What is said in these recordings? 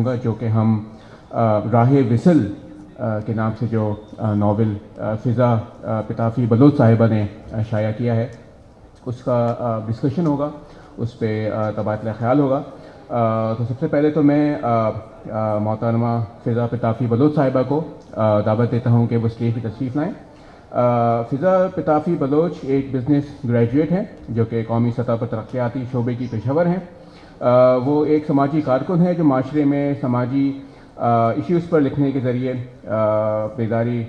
گا جو کہ ہم راہ وصل کے نام سے جو ناول فضا پتافی بلوچ صاحبہ نے شائع کیا ہے اس کا ڈسکشن ہوگا، اس پہ تبادلہ خیال ہوگا۔ تو سب سے پہلے تو میں محترمہ فضا پتافی بلوچ صاحبہ کو دعوت دیتا ہوں کہ وہ اسٹیج پہ تشریف لائیں۔ فضا پتافی بلوچ ایک بزنس گریجویٹ ہیں جو کہ قومی سطح پر ترقیاتی شعبے کی پیشہ ہیں۔ وہ ایک سماجی کارکن ہے جو معاشرے میں سماجی ایشوز پر لکھنے کے ذریعے بیداری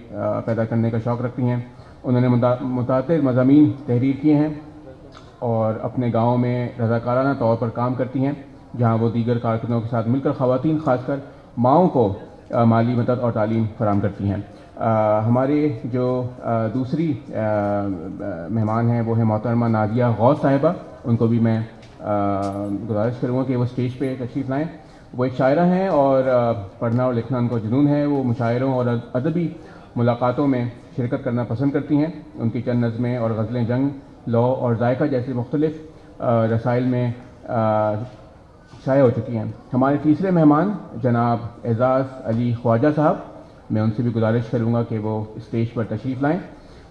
پیدا کرنے کا شوق رکھتی ہیں۔ انہوں نے متعدد مضامین تحریر کیے ہیں اور اپنے گاؤں میں رضاکارانہ طور پر کام کرتی ہیں جہاں وہ دیگر کارکنوں کے ساتھ مل کر خواتین خاص کر ماؤں کو مالی مدد اور تعلیم فراہم کرتی ہیں۔ ہمارے جو دوسری مہمان ہیں وہ ہیں محترمہ نازیہ غوث صاحبہ، ان کو بھی میں گزارش کروں گا کہ وہ اسٹیج پہ تشریف لائیں۔ وہ ایک شاعرہ ہیں اور پڑھنا اور لکھنا ان کو جنون ہے۔ وہ مشاعروں اور ادبی ملاقاتوں میں شرکت کرنا پسند کرتی ہیں۔ ان کی چند نظمیں اور غزلیں جنگ، لو اور ذائقہ جیسے مختلف رسائل میں شائع ہو چکی ہیں۔ ہمارے تیسرے مہمان جناب اعجاز علی خواجہ صاحب، میں ان سے بھی گزارش کروں گا کہ وہ اسٹیج پر تشریف لائیں۔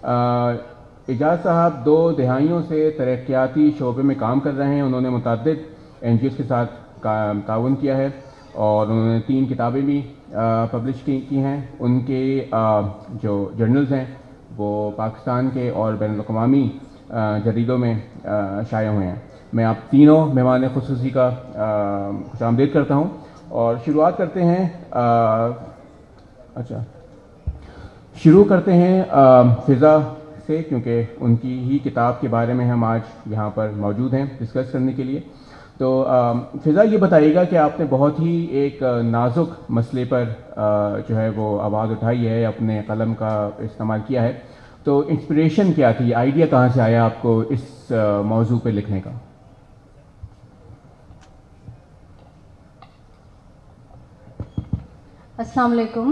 اعجاز صاحب 2 دہائیوں سے ترقیاتی شعبے میں کام کر رہے ہیں۔ انہوں نے متعدد NGOs کے ساتھ تعاون کیا ہے اور انہوں نے 3 کتابیں بھی پبلش کی ہیں۔ ان کے جو جرنلز ہیں وہ پاکستان کے اور بین الاقوامی جریدوں میں شائع ہوئے ہیں۔ میں آپ تینوں مہمان خصوصی کا خوش آمدید کرتا ہوں اور شروع کرتے ہیں فضا سے، کیونکہ ان کی ہی کتاب کے بارے میں ہم آج یہاں پر موجود ہیں ڈسکس کرنے کے لیے۔ تو فضا یہ بتائیے گا کہ آپ نے بہت ہی ایک نازک مسئلے پر جو ہے وہ آواز اٹھائی ہے، اپنے قلم کا استعمال کیا ہے، تو انسپریشن کیا تھی، آئیڈیا کہاں سے آیا آپ کو اس موضوع پہ لکھنے کا؟ السلام علیکم۔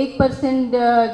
1%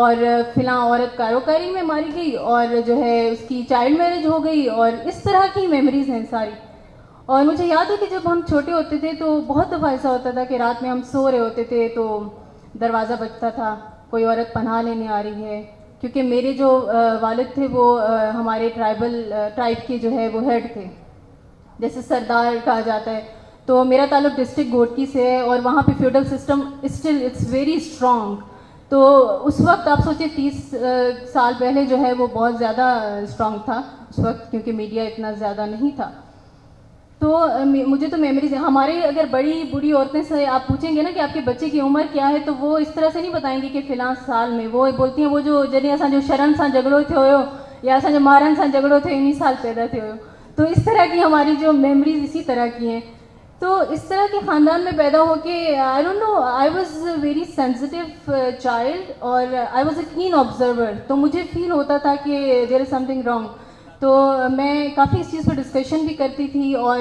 اور فلاں عورت کاروکاری میں ماری گئی اور جو ہے اس کی چائلڈ میرج ہو گئی, اور اس طرح کی میموریز ہیں ساری. اور مجھے یاد ہے کہ جب ہم چھوٹے ہوتے تھے تو بہت دفعہ ایسا ہوتا تھا کہ رات میں ہم سو رہے ہوتے تھے تو دروازہ بجتا تھا, کوئی عورت پناہ لینے آ رہی ہے, کیونکہ میرے جو والد تھے وہ ہمارے ٹرائب کے جو ہے وہ ہیڈ تھے, جیسے سردار کہا جاتا ہے. تو میرا تعلق ڈسٹرکٹ گھوٹکی سے ہے اور وہاں پہ feudal system still it's very strong. تو اس وقت آپ سوچیں 30 سال پہلے جو ہے وہ بہت زیادہ اسٹرانگ تھا اس وقت, کیونکہ میڈیا اتنا زیادہ نہیں تھا. تو مجھے تو میموریز ہیں. ہمارے اگر بڑی بوڑھی عورتیں سے آپ پوچھیں گے نا کہ آپ کے بچے کی عمر کیا ہے, تو وہ اس طرح سے نہیں بتائیں گے کہ فلاں سال میں. وہ بولتی ہیں وہ جو جنہیں ایسا جو شرن سا جھگڑو تھے ہوئے ہو یا ایسا جو مارن سا جھگڑو تھے انہیں سال پیدا تھے ہوئے ہو. تو اس طرح کی ہماری جو میموریز اسی طرح کی ہیں. تو اس طرح کے خاندان میں پیدا ہو کے I don't know, I was a very sensitive child اور I was a keen observer. تو مجھے فیل ہوتا تھا کہ دیر از سم تھنگ رانگ. تو میں کافی اس چیز پہ ڈسکشن بھی کرتی تھی, اور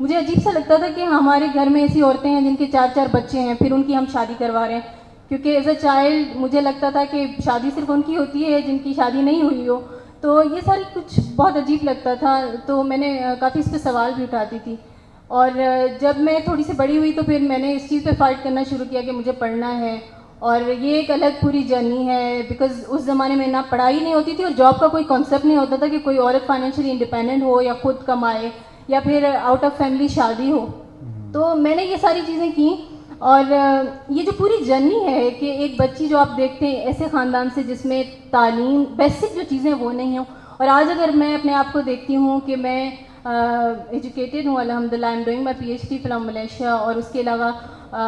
مجھے عجیب سا لگتا تھا کہ ہمارے گھر میں ایسی عورتیں ہیں جن کے 4 بچے ہیں, پھر ان کی ہم شادی کروا رہے ہیں. کیونکہ ایز اے چائلڈ مجھے لگتا تھا کہ شادی صرف ان کی ہوتی ہے جن کی شادی نہیں ہوئی ہو. تو یہ ساری کچھ بہت عجیب لگتا تھا. تو میں نے کافی اس پہ سوال بھی اٹھاتی تھی. اور جب میں تھوڑی سی بڑی ہوئی تو پھر میں نے اس چیز پہ فائٹ کرنا شروع کیا کہ مجھے پڑھنا ہے, اور یہ ایک الگ پوری جرنی ہے. بیکاز اس زمانے میں نہ پڑھائی نہیں ہوتی تھی اور جاب کا کوئی کانسیپٹ نہیں ہوتا تھا کہ کوئی عورت فائنینشلی انڈیپینڈنٹ ہو یا خود کمائے یا پھر آؤٹ آف فیملی شادی ہو. تو میں نے یہ ساری چیزیں کیں, اور یہ جو پوری جرنی ہے کہ ایک بچی جو آپ دیکھتے ہیں ایسے خاندان سے جس میں تعلیم بیسک جو چیزیں وہ نہیں ہوں. اور آج اگر میں اپنے آپ کو دیکھتی ہوں کہ میں ایجوکیٹڈ ہوں الحمدللہ, I am doing my PhD from Malaysia, اور اس کے علاوہ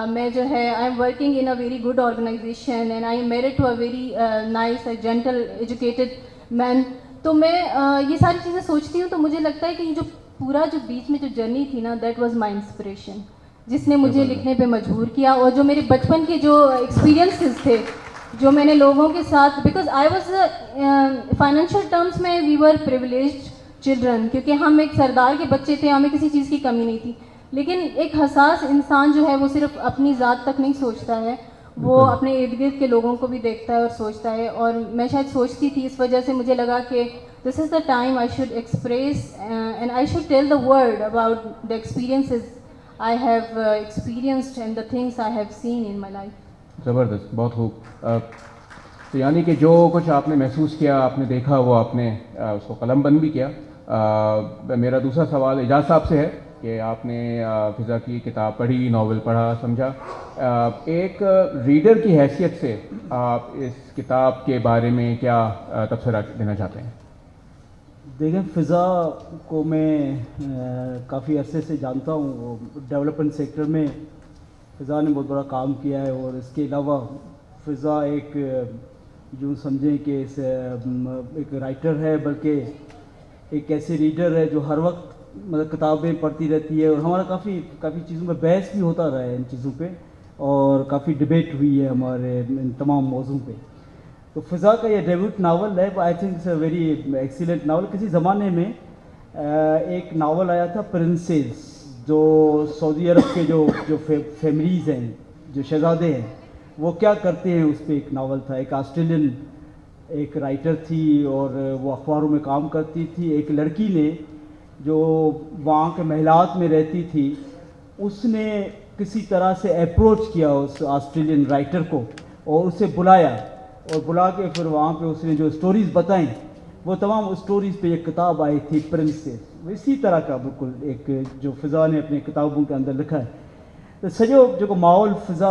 میں جو ہے I am working in a very good organisation and I am married to a very nice gentle educated man. تو میں یہ ساری چیزیں سوچتی ہوں تو مجھے لگتا ہے کہ یہ جو پورا جو بیچ میں جو جرنی تھی نا, دیٹ واز مائی انسپریشن, جس نے مجھے لکھنے پہ مجبور کیا. اور جو میرے بچپن کے جو ایکسپیرینسز تھے جو میں نے لوگوں کے ساتھ, because I was financial terms میں وی ور پریولیجڈ چلڈرن, کیونکہ ہم ایک سردار کے بچے تھے, ہمیں کسی چیز کی کمی نہیں تھی. لیکن ایک حساس انسان جو ہے وہ صرف اپنی ذات تک نہیں سوچتا ہے, وہ اپنے ارد گرد کے لوگوں کو بھی دیکھتا ہے اور سوچتا ہے. اور میں شاید سوچتی تھی, اس وجہ سے مجھے لگا کہ this is the time I should express and I should tell the world about the experiences I have experienced and the things I have seen in my life. زبردست, بہت خوب. تو یعنی کہ جو کچھ آپ نے محسوس کیا, آپ نے دیکھا, وہ آپ نے اس کو قلم بند بھی کیا. میرا دوسرا سوال اعجاز صاحب سے ہے کہ آپ نے فضا کی کتاب پڑھی, ناول پڑھا, سمجھا. ایک ریڈر کی حیثیت سے آپ اس کتاب کے بارے میں کیا تبصرہ دینا چاہتے ہیں؟ دیکھیں, فضا کو میں کافی عرصے سے جانتا ہوں. وہ ڈیولپمنٹ سیکٹر میں فضا نے بہت بڑا کام کیا ہے, اور اس کے علاوہ فضا ایک جو سمجھیں کہ ایک رائٹر ہے, بلکہ ایک ایسے ریڈر ہے جو ہر وقت مطلب کتابیں پڑھتی رہتی ہے. اور ہمارا کافی چیزوں میں بحث بھی ہوتا رہا ہے ان چیزوں پہ, اور کافی ڈبیٹ ہوئی ہے ہمارے ان تمام موضوع پہ. تو فضا کا یہ ڈیبیوٹ ناول ہے, I think it's a very excellent novel. کسی زمانے میں ایک ناول آیا تھا پرنسز, جو سعودی عرب کے جو فیملیز ہیں, جو شہزادے ہیں, وہ کیا کرتے ہیں, اس پہ ایک ناول تھا. ایک آسٹریلین ایک رائٹر تھی اور وہ اخباروں میں کام کرتی تھی. ایک لڑکی نے جو وہاں کے محلات میں رہتی تھی, اس نے کسی طرح سے اپروچ کیا اس آسٹریلین رائٹر کو, اور اسے بلایا, اور بلا کے پھر وہاں پہ اس نے جو اسٹوریز بتائیں, وہ تمام اسٹوریز پہ ایک کتاب آئی تھی پرنسز. اسی طرح کا بالکل ایک جو فضا نے اپنے کتابوں کے اندر لکھا ہے. تو سجو جو ماحول فضا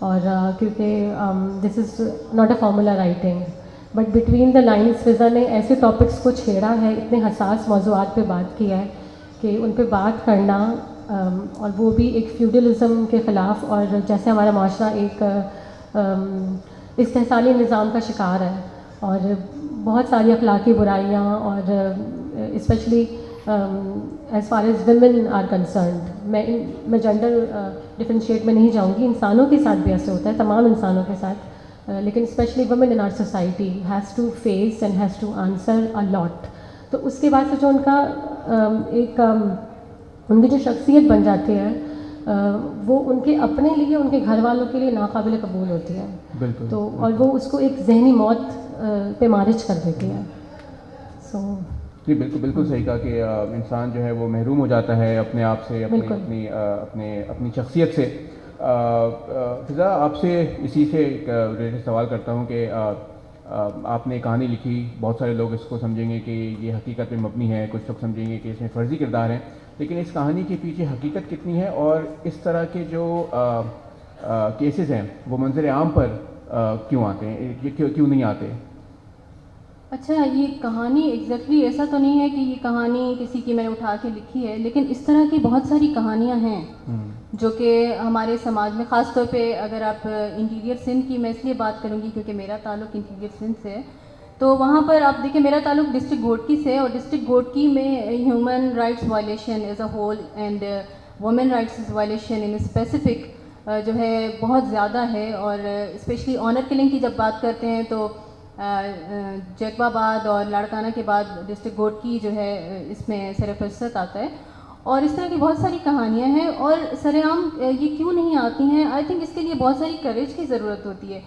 اور کیونکہ this is not a formula writing, but between the lines فضا نے ایسے ٹاپکس کو چھیڑا ہے، اتنے حساس موضوعات پہ بات کیا ہے کہ ان پہ بات کرنا، اور وہ بھی ایک فیوڈلزم کے خلاف، اور جیسے ہمارا معاشرہ ایک استحصالی نظام کا شکار ہے، اور بہت ساری اخلاقی برائیاں، اور especially as far as women are concerned, میں جنڈر ڈفرینشیٹ میں نہیں جاؤں گی، انسانوں کے ساتھ بھی ایسے ہوتا ہے، تمام انسانوں کے ساتھ، لیکن specially women in our society has to face and has to answer a lot. تو اس کے بعد سے جو ان کا ایک ان کی جو شخصیت بن جاتی ہے وہ ان کے اپنے لیے، ان کے گھر والوں کے لیے ناقابل قبول ہوتی ہے. بالکل. تو اور وہ اس کو ایک ذہنی موت پہ مارج کر دیتی ہے. سو جی بالکل صحیح کہا کہ انسان جو ہے وہ محروم ہو جاتا ہے اپنے آپ سے، اپنی شخصیت سے. فضا، آپ سے اسی سے ایک ریلیٹڈ سوال کرتا ہوں کہ آپ نے کہانی لکھی، بہت سارے لوگ اس کو سمجھیں گے کہ یہ حقیقت پہ مبنی ہے، کچھ لوگ سمجھیں گے کہ اس میں فرضی کردار ہیں، لیکن اس کہانی کے پیچھے حقیقت کتنی ہے، اور اس طرح کے جو کیسز ہیں وہ منظر عام پر کیوں آتے ہیں، یہ کیوں نہیں آتے؟ اچھا، یہ کہانی ایگزیکٹلی ایسا تو نہیں ہے کہ یہ کہانی کسی کی میں نے اٹھا کے لکھی ہے، لیکن اس طرح کی بہت ساری کہانیاں ہیں جو کہ ہمارے سماج میں، خاص طور پہ اگر آپ انٹیریئر سندھ کی، میں اس لیے بات کروں گی کیونکہ میرا تعلق انٹیریئر سندھ سے ہے، تو وہاں پر آپ دیکھیں میرا تعلق ڈسٹرکٹ گھوٹکی سے ہے، اور ڈسٹرکٹ گھوٹکی میں human rights violation as a whole and women rights violation in specific جو ہے بہت زیادہ ہے. اور اسپیشلی آنر کلنگ کی جب بات کرتے ہیں تو جیکب آباد اور لاڑکانہ کے بعد ڈسٹرکٹ گھوٹکی جو ہے اس میں سر فہرست آتا ہے. اور اس طرح کی بہت ساری کہانیاں ہیں، اور سر عام یہ کیوں نہیں آتی ہیں؟ آئی تھنک اس کے لیے بہت ساری کریج کی ضرورت ہوتی ہے.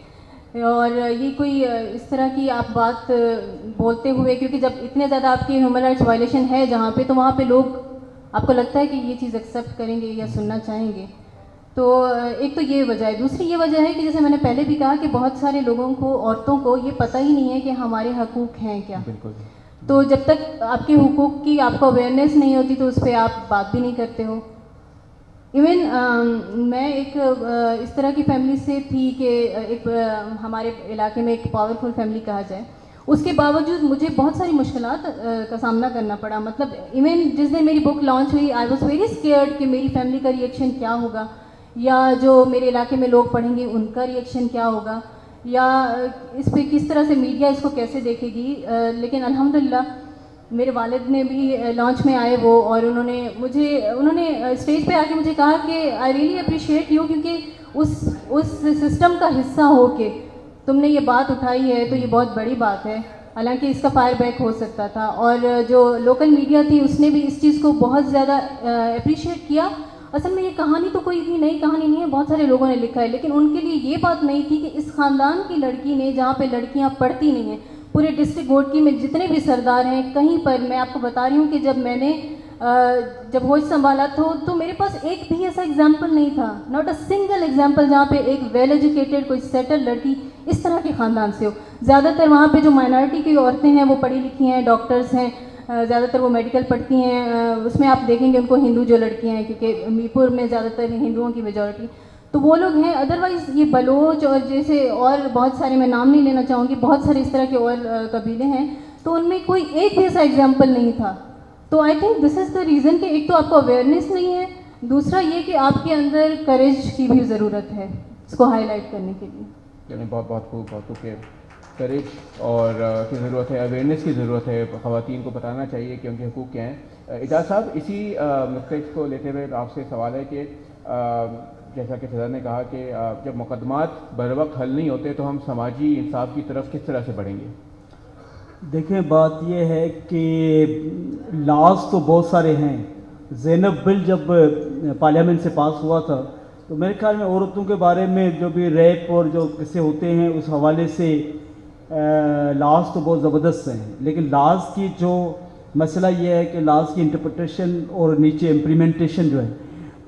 اور یہ کوئی اس طرح کی آپ بات بولتے ہوئے، کیونکہ جب اتنے زیادہ آپ کی ہیومن رائٹس وائلیشن ہے جہاں پہ، تو وہاں پہ لوگ آپ کو لگتا ہے کہ یہ چیز ایکسیپٹ کریں گے یا سننا چاہیں گے. تو ایک تو یہ وجہ ہے. دوسری یہ وجہ ہے کہ جیسے میں نے پہلے بھی کہا کہ بہت سارے لوگوں کو، عورتوں کو یہ پتہ ہی نہیں ہے کہ ہمارے حقوق ہیں کیا. بالکل. تو جب تک آپ کے حقوق کی آپ کو اویئرنیس نہیں ہوتی تو اس پہ آپ بات بھی نہیں کرتے ہو. ایون میں ایک اس طرح کی فیملی سے تھی کہ ایک ہمارے علاقے میں ایک پاورفل فیملی کہا جائے، اس کے باوجود مجھے بہت ساری مشکلات کا سامنا کرنا پڑا. مطلب ایون جس دن میری بک لانچ ہوئی، آئی واز ویری اسکیئرڈ کہ میری فیملی کا ریئیکشن کیا ہوگا، یا جو میرے علاقے میں لوگ پڑھیں گے ان کا ریئیکشن کیا ہوگا، یا اس پہ کس طرح سے میڈیا اس کو کیسے دیکھے گی. لیکن الحمدللہ میرے والد نے بھی لانچ میں آئے وہ، اور انہوں نے اسٹیج پہ آ کے مجھے کہا کہ آئی ریئلی اپریشیٹ یو، کیونکہ اس سسٹم کا حصہ ہو کے تم نے یہ بات اٹھائی ہے تو یہ بہت بڑی بات ہے. حالانکہ اس کا فائر بیک ہو سکتا تھا. اور جو لوکل میڈیا تھی اس نے بھی اس چیز کو بہت زیادہ اپریشیٹ کیا. اصل میں یہ کہانی تو کوئی اتنی نئی کہانی نہیں ہے، بہت سارے لوگوں نے لکھا ہے، لیکن ان کے لیے یہ بات نہیں تھی کہ اس خاندان کی لڑکی نے، جہاں پہ لڑکیاں پڑھتی نہیں ہیں، پورے ڈسٹرکٹ گھوٹکی میں جتنے بھی سردار ہیں، کہیں پر میں آپ کو بتا رہی ہوں کہ جب میں نے جب ہوش سنبھالا تو میرے پاس ایک بھی ایسا ایگزامپل نہیں تھا، ناٹ اے سنگل ایگزامپل، جہاں پہ ایک ویل ایجوکیٹڈ کوئی سیٹل لڑکی اس طرح کے خاندان سے ہو. زیادہ تر وہاں پہ جو مائنارٹی کی عورتیں ہیں وہ پڑھی لکھی ہیں، ڈاکٹرز ہیں، زیادہ تر وہ میڈیکل پڑھتی ہیں. اس میں آپ دیکھیں گے ان کو ہندو جو لڑکیاں ہیں، کیونکہ میرپور میں زیادہ تر ہندوؤں کی میجورٹی، تو وہ لوگ ہیں. ادروائز یہ بلوچ اور جیسے اور بہت سارے، میں نام نہیں لینا چاہوں گی، بہت سارے اس طرح کے اور قبیلے ہیں، تو ان میں کوئی ایک بھی ایسا ایگزامپل نہیں تھا. تو I think this is the reason کہ ایک تو آپ کو اویئرنیس نہیں ہے، دوسرا یہ کہ آپ کے اندر کریج کی بھی ضرورت ہے اس کو ہائی لائٹ کرنے کے لیے. یعنی بہت خوب کہ کریج اور کی ضرورت ہے، اویئرنیس کی ضرورت ہے، خواتین کو بتانا چاہیے کہ ان کے حقوق کیا ہیں. اعجاز صاحب، اسی نقطے کو لیتے ہوئے آپ سے سوال ہے کہ جیسا کہ فضا نے کہا کہ جب مقدمات بر وقت حل نہیں ہوتے تو ہم سماجی انصاف کی طرف کس طرح سے بڑھیں گے؟ دیکھیں، بات یہ ہے کہ لاز تو بہت سارے ہیں. زینب بل جب پارلیمنٹ سے پاس ہوا تھا تو میرے خیال میں عورتوں کے بارے میں جو بھی ریپ اور جو قصے ہوتے ہیں اس حوالے سے لاز تو بہت زبردست ہیں، لیکن لاز کی جو مسئلہ یہ ہے کہ لاز کی انٹرپریٹیشن اور نیچے امپلیمنٹیشن جو ہے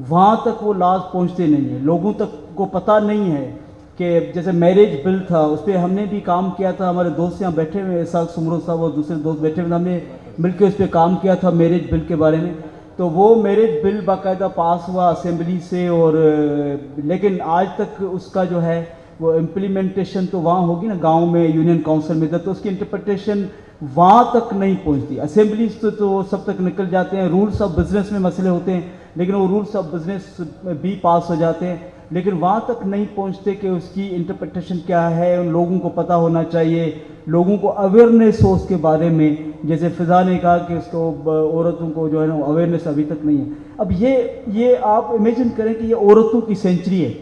وہاں تک وہ لاز پہنچتے نہیں ہیں. لوگوں تک کو پتہ نہیں ہے کہ جیسے میرج بل تھا، اس پہ ہم نے بھی کام کیا تھا. ہمارے دوست یہاں بیٹھے ہوئے، اسحاق سمرو صاحب اور دوسرے دوست بیٹھے ہوئے، ہم نے مل کے اس پہ کام کیا تھا میرج بل کے بارے میں. تو وہ میرے بل باقاعدہ پاس ہوا اسمبلی سے، اور لیکن آج تک اس کا جو ہے وہ امپلیمنٹیشن تو وہاں ہوگی نا گاؤں میں، یونین کاؤنسل میں، تو اس کی انٹرپریٹیشن وہاں تک نہیں پہنچتی. اسمبلیز تو وہ سب تک نکل جاتے ہیں، رولس آف بزنس میں مسئلے ہوتے ہیں لیکن وہ رولس آف بزنس بھی پاس ہو جاتے ہیں، لیکن وہاں تک نہیں پہنچتے کہ اس کی انٹرپریٹیشن کیا ہے. ان لوگوں کو پتہ ہونا چاہیے، لوگوں کو اویئرنیس ہو اس کے بارے میں. جیسے فضا نے کہا کہ اس کو عورتوں کو جو ہے نا اویئرنیس ابھی تک نہیں ہے. اب یہ آپ امیجن کریں کہ یہ عورتوں کی سینچری ہے،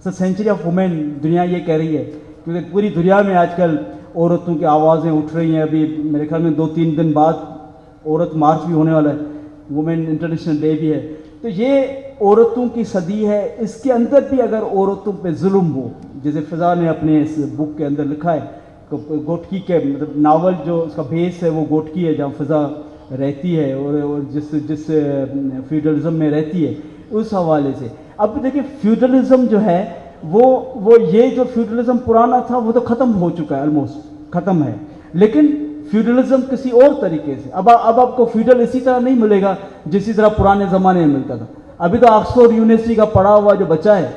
سینچری آف وومین دنیا یہ کہہ رہی ہے، کیونکہ پوری دنیا میں آج کل عورتوں کی آوازیں اٹھ رہی ہیں. ابھی میرے خیال میں 2-3 دن بعد عورت مارچ بھی ہونے والا ہے، وومین انٹرنیشنل ڈے بھی ہے. تو یہ عورتوں کی صدی ہے، اس کے اندر بھی اگر عورتوں پہ ظلم ہو، جیسے فضا نے اپنے اس بک کے اندر لکھا ہے، گوٹکی کے مطلب ناول جو اس کا بیس ہے وہ گوٹکی ہے جہاں فضا رہتی ہے اور جس فیوڈلزم میں رہتی ہے، اس حوالے سے. اب دیکھیں فیوڈلزم جو ہے وہ یہ جو فیوڈلزم پرانا تھا وہ تو ختم ہو چکا ہے، آلموسٹ ختم ہے، لیکن فیوڈلزم کسی اور طریقے سے. اب آپ کو فیوڈل اسی طرح نہیں ملے گا جسی طرح پرانے زمانے میں ملتا تھا. ابھی تو آکسفورڈ یونیورسٹی کا پڑھا ہوا جو بچہ ہے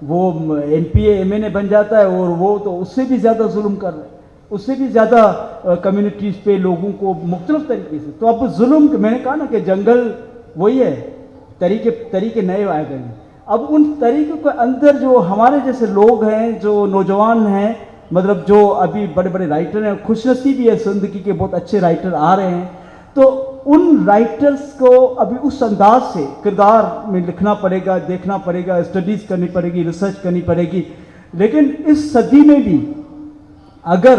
وہ MPA MA بن جاتا ہے، اور وہ تو اس سے بھی زیادہ ظلم کر رہا ہے، اس سے بھی زیادہ کمیونٹیز پہ لوگوں کو مختلف طریقے سے. تو اب ظلم، میں نے کہا نا کہ جنگل وہی ہے، طریقے نئے آئے گئے ہیں. اب ان طریقوں کے اندر جو ہمارے جیسے لوگ ہیں، جو نوجوان ہیں، مطلب جو ابھی بڑے بڑے رائٹر ہیں، خوش نصیبی ہے زندگی کے بہت اچھے رائٹر آ رہے ہیں، تو ان رائٹرز کو ابھی اس انداز سے کردار میں لکھنا پڑے گا، دیکھنا پڑے گا، اسٹڈیز کرنی پڑے گی، ریسرچ کرنی پڑے گی. لیکن اس صدی میں بھی اگر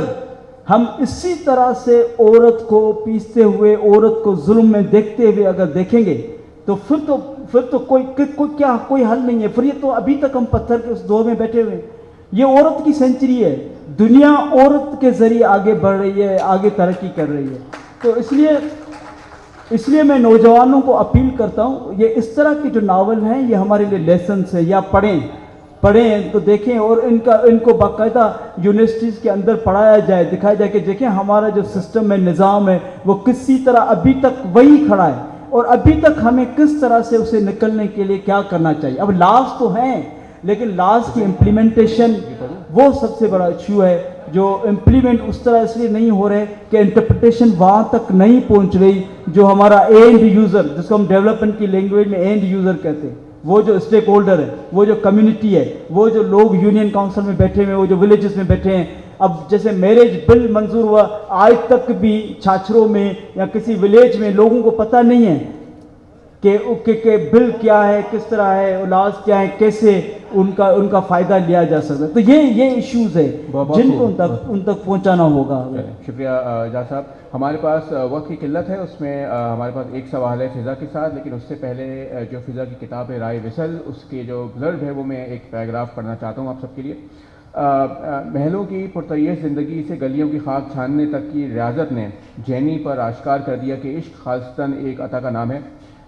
ہم اسی طرح سے عورت کو پیستے ہوئے، عورت کو ظلم میں دیکھتے ہوئے اگر دیکھیں گے تو پھر تو کوئی حل نہیں ہے. پھر یہ تو ابھی تک ہم پتھر کے اس دور میں بیٹھے ہوئے ہیں. یہ عورت کی سینچری ہے، دنیا عورت کے ذریعے آگے بڑھ رہی ہے، آگے ترقی کر رہی ہے. تو اس لیے میں نوجوانوں کو اپیل کرتا ہوں، یہ اس طرح کے جو ناول ہیں یہ ہمارے لیے لیسنس ہیں. یا پڑھیں تو دیکھیں، اور ان کو باقاعدہ یونیورسٹیز کے اندر پڑھایا جائے، دکھایا جائے کہ دیکھیں ہمارا جو سسٹم ہے، نظام ہے، وہ کسی طرح ابھی تک وہی کھڑا ہے، اور ابھی تک ہمیں کس طرح سے اسے نکلنے کے لیے کیا کرنا چاہیے. اب لاز تو ہیں لیکن لاز کی امپلیمنٹیشن وہ سب سے بڑا ایشو ہے، جو امپلیمنٹ اس طرح اس لیے نہیں ہو رہے کہ انٹرپریٹیشن وہاں تک نہیں پہنچ رہی جو ہمارا اینڈ یوزر، جس کو ہم ڈیولپمنٹ کی لینگویج میں اینڈ یوزر کہتے ہیں، وہ جو اسٹیک ہولڈر ہے، وہ جو کمیونٹی ہے، وہ جو لوگ یونین کاؤنسل میں بیٹھے ہوئے، وہ جو ولیجز میں بیٹھے ہیں. اب جیسے میرج بل منظور ہوا، آج تک بھی چھاچروں میں یا کسی ولیج میں لوگوں کو پتہ نہیں ہے کہ بل کیا ہے، کس طرح ہے، اولاد کیا ہے، کیسے ان کا فائدہ لیا جا سکتا ہے. تو یہ ایشوز ہے جن کو ان تک پہنچانا ہوگا. شکریہ جا صاحب. ہمارے پاس وقت کی قلت ہے، اس میں ہمارے پاس ایک سوال ہے فضا کے ساتھ، لیکن اس سے پہلے جو فضا کی کتاب ہے رائے وصل، اس کے جو بلرب ہے وہ میں ایک پیراگراف پڑھنا چاہتا ہوں آپ سب کے لیے. محلوں کی پرتعیش زندگی سے گلیوں کی خاک چھاننے تک کی ریاضت نے جینی پر آشکار کر دیا کہ عشق خالصتاً ایک عطا کا نام ہے.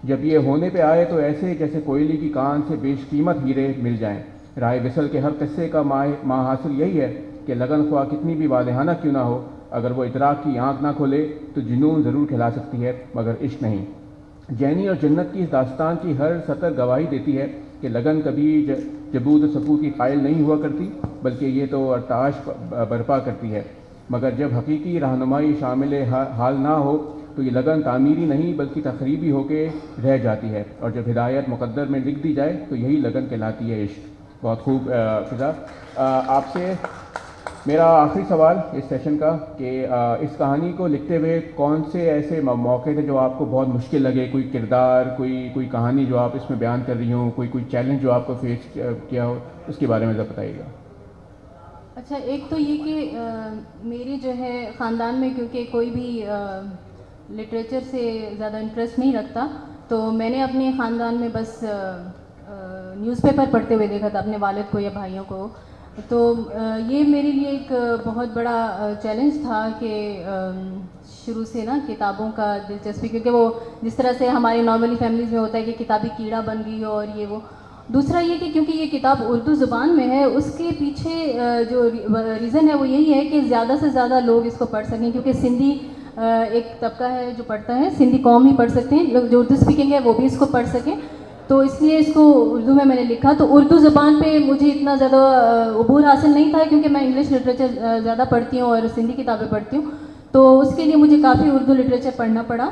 جب یہ ہونے پہ آئے تو ایسے جیسے کوئلی کی کان سے بیش قیمت ہیرے مل جائیں. رائے وصل کے ہر قصے کا ماں حاصل یہی ہے کہ لگن خواہ کتنی بھی والہانہ کیوں نہ ہو، اگر وہ ادراک کی آنکھ نہ کھولے تو جنون ضرور کھلا سکتی ہے مگر عشق نہیں. جینی اور جنت کی اس داستان کی ہر سطر گواہی دیتی ہے کہ لگن کبھی جبود و سکو کی قائل نہیں ہوا کرتی، بلکہ یہ تو ارتعاش برپا کرتی ہے. مگر جب حقیقی رہنمائی شامل حال نہ ہو تو یہ لگن تعمیری نہیں بلکہ تخریبی ہو کے رہ جاتی ہے، اور جب ہدایت مقدر میں لکھ دی جائے تو یہی لگن کہلاتی ہے عشق. بہت خوب فضا. آپ سے میرا آخری سوال اس سیشن کا کہ اس کہانی کو لکھتے ہوئے کون سے ایسے موقع تھے جو آپ کو بہت مشکل لگے؟ کوئی کردار، کوئی کہانی جو آپ اس میں بیان کر رہی ہوں، کوئی چیلنج جو آپ کو فیس کیا ہو، اس کے بارے میں ذرا بتائیے گا. اچھا، ایک تو یہ کہ میری جو ہے خاندان میں کیونکہ کوئی بھی لٹریچر سے زیادہ انٹرسٹ نہیں رکھتا، تو میں نے اپنے خاندان میں بس نیوز پیپر پڑھتے ہوئے دیکھا تھا اپنے والد کو یا بھائیوں کو. تو یہ میرے لیے ایک بہت بڑا چیلنج تھا کہ شروع سے نا کتابوں کا دلچسپی، کیونکہ وہ جس طرح سے ہمارے نارملی فیملیز میں ہوتا ہے کہ کتابی کیڑا بن گئی ہو اور یہ وہ. دوسرا یہ کہ کیونکہ یہ کتاب اردو زبان میں ہے، اس کے پیچھے جو ریزن ہے وہ یہی ہے کہ زیادہ سے زیادہ لوگ اس کو پڑھ سکیں، کیونکہ سندھی ایک طبقہ ہے جو پڑھتا ہے، سندھی قوم ہی پڑھ سکتے ہیں، جو اردو اسپیکنگ ہے وہ بھی اس کو پڑھ سکیں، تو اس لیے اس کو اردو میں نے لکھا. تو اردو زبان پہ مجھے اتنا زیادہ عبور حاصل نہیں تھا کیونکہ میں انگلش لٹریچر زیادہ پڑھتی ہوں اور سندھی کتابیں پڑھتی ہوں، تو اس کے لیے مجھے کافی اردو لٹریچر پڑھنا پڑا.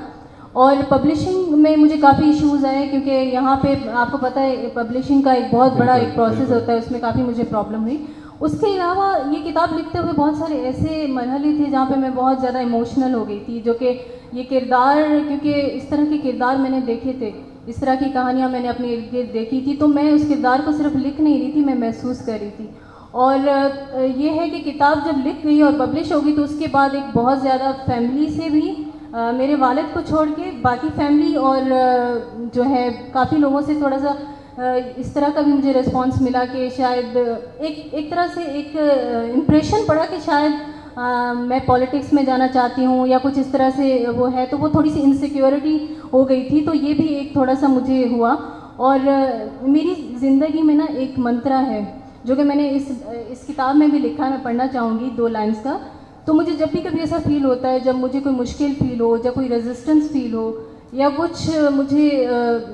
اور پبلشنگ میں مجھے کافی ایشوز آئے کیونکہ یہاں پہ آپ کو پتہ ہے پبلشنگ کا ایک بہت بڑا ایک پروسیس ہوتا ہے، اس میں کافی مجھے پرابلم ہوئی. اس کے علاوہ یہ کتاب لکھتے ہوئے بہت سارے ایسے مرحلے تھے جہاں پہ میں بہت زیادہ ایموشنل ہو گئی تھی، جو کہ یہ کردار، کیونکہ اس طرح کے کردار میں نے دیکھے تھے، اس طرح کی کہانیاں میں نے اپنے ارد گرد دیکھی تھی، تو میں اس کردار کو صرف لکھ نہیں رہی تھی، میں محسوس کر رہی تھی. اور یہ ہے کہ کتاب جب لکھ گئی اور پبلش ہوگی تو اس کے بعد ایک بہت زیادہ فیملی سے بھی، میرے والد کو چھوڑ کے باقی فیملی اور جو ہے کافی لوگوں سے تھوڑا سا اس طرح کا بھی مجھے رسپانس ملا کہ شاید ایک طرح سے ایک امپریشن پڑا کہ شاید میں پالیٹکس میں جانا چاہتی ہوں یا کچھ اس طرح سے وہ ہے، تو وہ تھوڑی سی انسیکیورٹی ہو گئی تھی، تو یہ بھی ایک تھوڑا سا مجھے ہوا. اور میری زندگی میں نا ایک منترا ہے جو کہ میں نے اس کتاب میں بھی لکھا ہے، میں پڑھنا چاہوں گی 2 لائنس کا. تو مجھے جب بھی کبھی ایسا فیل ہوتا ہے، جب مجھے کوئی مشکل فیل ہو یا کوئی ریزسٹنس فیل ہو یا کچھ مجھے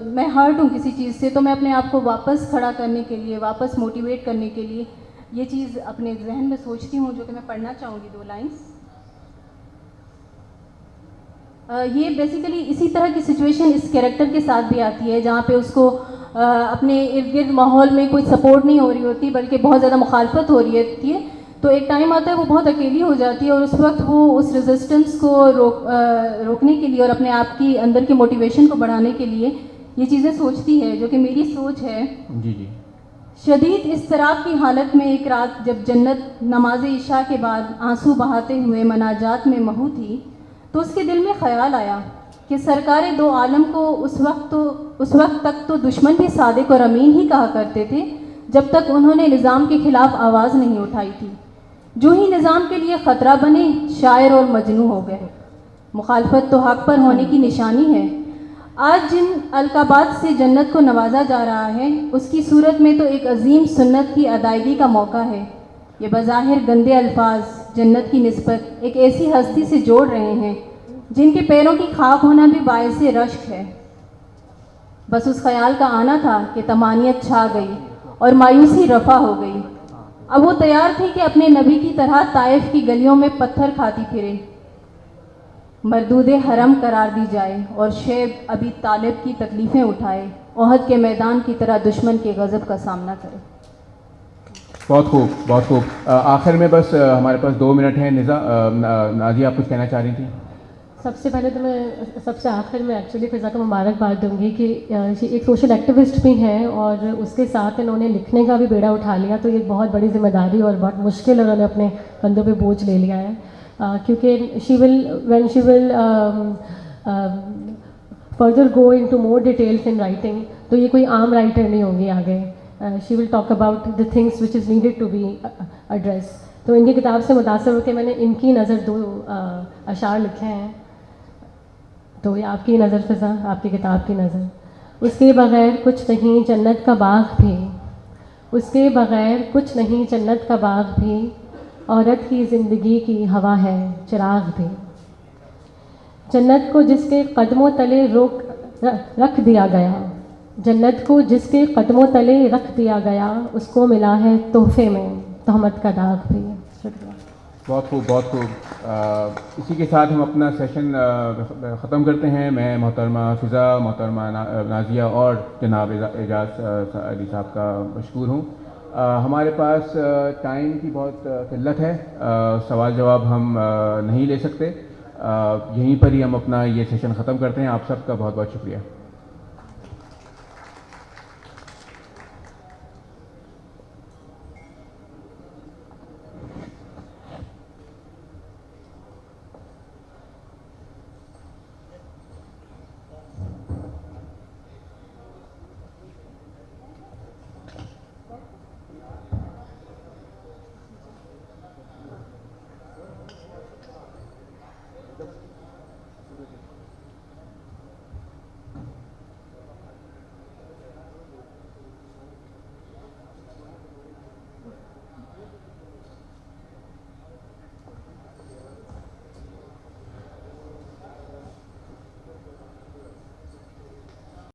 میں ہرٹ ہوں کسی چیز سے، تو میں اپنے آپ کو واپس کھڑا کرنے کے لیے، واپس موٹیویٹ کرنے کے لیے یہ چیز اپنے ذہن میں سوچتی ہوں، جو کہ میں پڑھنا چاہوں گی 2 لائنس. یہ بیسیکلی اسی طرح کی سچویشن اس کیریکٹر کے ساتھ بھی آتی ہے جہاں پہ اس کو اپنے ارد گرد ماحول میں کوئی سپورٹ نہیں ہو رہی ہوتی بلکہ بہت زیادہ مخالفت ہو رہی ہوتی ہے. تو ایک ٹائم آتا ہے وہ بہت اکیلی ہو جاتی ہے اور اس وقت وہ اس ریزسٹنس کو روکنے کے لیے اور اپنے آپ کی اندر کی موٹیویشن کو بڑھانے کے لیے یہ چیزیں سوچتی ہے، جو کہ میری سوچ ہے. جی. شدید اضطراب کی حالت میں ایک رات جب جنت نماز عشاء کے بعد آنسو بہاتے ہوئے مناجات میں محو تھی، تو اس کے دل میں خیال آیا کہ سرکار 2 عالم کو اس وقت تک تو دشمن بھی صادق اور امین ہی کہا کرتے تھے جب تک انہوں نے نظام کے خلاف آواز نہیں اٹھائی تھی. جو ہی نظام کے لیے خطرہ بنے، شاعر اور مجنوں ہو گئے. مخالفت تو حق پر ہونے کی نشانی ہے. آج جن القابات سے جنت کو نوازا جا رہا ہے، اس کی صورت میں تو ایک عظیم سنت کی ادائیگی کا موقع ہے. یہ بظاہر گندے الفاظ جنت کی نسبت ایک ایسی ہستی سے جوڑ رہے ہیں جن کے پیروں کی خاک ہونا بھی باعث رشک ہے. بس اس خیال کا آنا تھا کہ طمانیت چھا گئی اور مایوسی رفع ہو گئی. اب وہ تیار تھی کہ اپنے نبی کی طرح طائف کی گلیوں میں پتھر کھاتی پھرے، مردود حرم قرار دی جائے اور شیب ابی طالب کی تکلیفیں اٹھائے، احد کے میدان کی طرح دشمن کے غضب کا سامنا کرے. بہت خوب، بہت خوب. آخر میں بس ہمارے پاس 2 منٹ ہیں. نازیہ آپ کچھ کہنا چاہ رہی تھیں؟ سب سے پہلے تو میں سب سے آخر میں ایکچولی فضا کو مبارکباد دوں گی کہ ایک سوشل ایکٹیوسٹ بھی ہیں اور اس کے ساتھ انہوں نے لکھنے کا بھی بیڑا اٹھا لیا، تو یہ بہت بڑی ذمہ داری اور بہت مشکل انہوں نے اپنے کندھوں پہ بوجھ لے لیا ہے. کیونکہ when she will further go in to more details in writing, تو یہ کوئی عام رائٹر نہیں ہوں گی آگے. She will talk about the things which is needed to be address. تو ان کی کتاب سے متاثر ہو کے میں نے ان کی نظر 2 اشعار لکھے ہیں. تو یہ آپ کی نظر فضا، آپ کی کتاب کی نظر. اس کے بغیر کچھ نہیں جنت کا باغ بھی، اس کے بغیر کچھ نہیں جنت کا باغ بھی، عورت کی زندگی کی ہوا ہے چراغ بھی. جنت کو جس کے قدموں تلے رکھ دیا گیا، جنت کو جس کے قدموں تلے رکھ دیا گیا، اس کو ملا ہے تحفے میں تہمت کا داغ بھی. شکریہ. بہت خوب، بہت خوب. اسی کے ساتھ ہم اپنا سیشن ختم کرتے ہیں. میں محترمہ فضا، محترمہ نازیہ اور جناب اعجاز علی صاحب کا مشکور ہوں. ہمارے پاس ٹائم کی بہت قلت ہے، سوال جواب ہم نہیں لے سکتے. یہیں پر ہی ہم اپنا یہ سیشن ختم کرتے ہیں. آپ سب کا بہت بہت شکریہ.